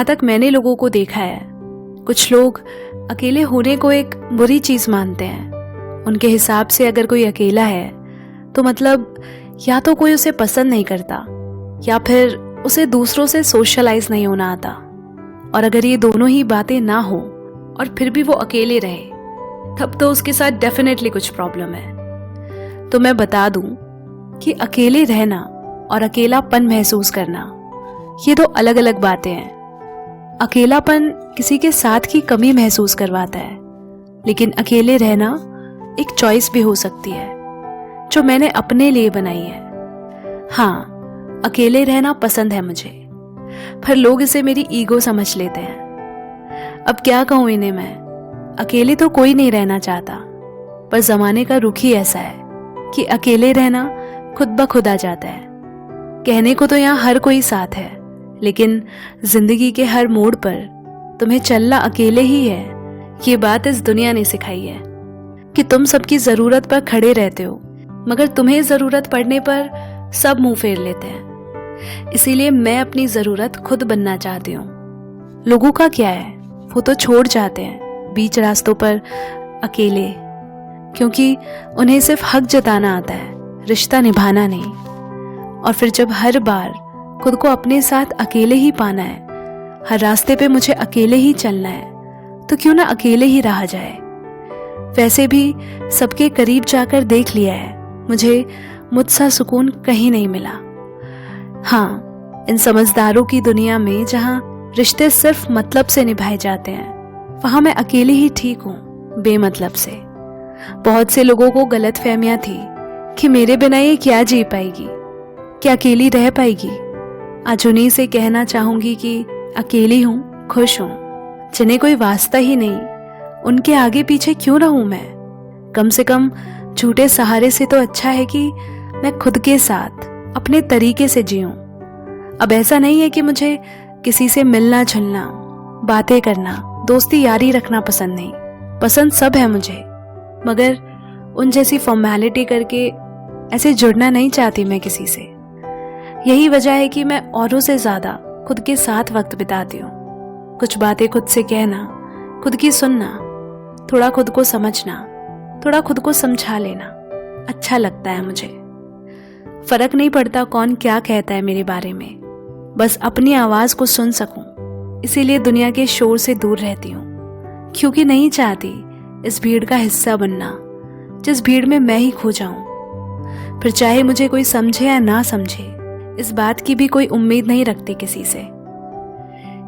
जहाँ तक मैंने लोगों को देखा है, कुछ लोग अकेले होने को एक बुरी चीज़ मानते हैं। उनके हिसाब से अगर कोई अकेला है तो मतलब या तो कोई उसे पसंद नहीं करता या फिर उसे दूसरों से सोशलाइज नहीं होना आता। और अगर ये दोनों ही बातें ना हो और फिर भी वो अकेले रहे, तब तो उसके साथ डेफिनेटली कुछ प्रॉब्लम है। तो मैं बता दूं कि अकेले रहना और अकेलापन महसूस करना ये दो अलग अलग बातें हैं। अकेलापन किसी के साथ की कमी महसूस करवाता है, लेकिन अकेले रहना एक चॉइस भी हो सकती है जो मैंने अपने लिए बनाई है। हाँ, अकेले रहना पसंद है मुझे, पर लोग इसे मेरी ईगो समझ लेते हैं। अब क्या कहूँ इन्हें मैं, अकेले तो कोई नहीं रहना चाहता, पर जमाने का रुख ही ऐसा है कि अकेले रहना खुद ब खुद आ जाता है। कहने को तो यहाँ हर कोई साथ है, लेकिन जिंदगी के हर मोड़ पर तुम्हें चलना अकेले ही है। ये बात इस दुनिया ने सिखाई है कि तुम सबकी जरूरत पर खड़े रहते हो, मगर तुम्हें जरूरत पड़ने पर सब मुंह फेर लेते हैं। इसीलिए मैं अपनी जरूरत खुद बनना चाहती हूँ। लोगों का क्या है, वो तो छोड़ जाते हैं बीच रास्तों पर अकेले, क्योंकि उन्हें सिर्फ हक जताना आता है, रिश्ता निभाना नहीं। और फिर जब हर बार खुद को अपने साथ अकेले ही पाना है, हर रास्ते पे मुझे अकेले ही चलना है, तो क्यों ना अकेले ही रहा जाए। वैसे भी सबके करीब जाकर देख लिया है, मुझे मुझसा सुकून कहीं नहीं मिला। हाँ, इन समझदारों की दुनिया में जहाँ रिश्ते सिर्फ मतलब से निभाए जाते हैं, वहां मैं अकेले ही ठीक हूँ, बेमतलब से। बहुत से लोगों को गलतफहमियां थी कि मेरे बिना ये क्या जी पाएगी, क्या अकेली रह पाएगी। आज उन्हीं से कहना चाहूंगी कि अकेली हूँ, खुश हूँ। जिन्हें कोई वास्ता ही नहीं, उनके आगे पीछे क्यों रहूं मैं। कम से कम झूठे सहारे से तो अच्छा है कि मैं खुद के साथ अपने तरीके से जीऊं। अब ऐसा नहीं है कि मुझे किसी से मिलना जुलना, बातें करना, दोस्ती यारी रखना पसंद नहीं। पसंद सब है मुझे, मगर उन जैसी फॉर्मेलिटी करके ऐसे जुड़ना नहीं चाहती मैं किसी से। यही वजह है कि मैं औरों से ज्यादा खुद के साथ वक्त बिताती हूँ। कुछ बातें खुद से कहना, खुद की सुनना, थोड़ा खुद को समझना, थोड़ा खुद को समझा लेना अच्छा लगता है मुझे। फर्क नहीं पड़ता कौन क्या कहता है मेरे बारे में, बस अपनी आवाज को सुन सकूं। इसीलिए दुनिया के शोर से दूर रहती हूँ, क्योंकि नहीं चाहती इस भीड़ का हिस्सा बनना, जिस भीड़ में मैं ही खो जाऊं। फिर चाहे मुझे कोई समझे या ना समझे, इस बात की भी कोई उम्मीद नहीं रखती किसी से,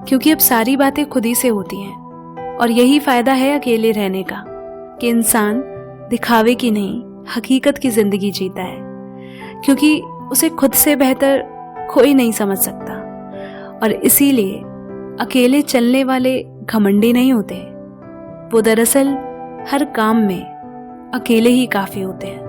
क्योंकि अब सारी बातें खुद ही से होती हैं। और यही फायदा है अकेले रहने का कि इंसान दिखावे की नहीं, हकीकत की जिंदगी जीता है, क्योंकि उसे खुद से बेहतर कोई नहीं समझ सकता। और इसीलिए अकेले चलने वाले घमंडी नहीं होते, वो दरअसल हर काम में अकेले ही काफी होते हैं।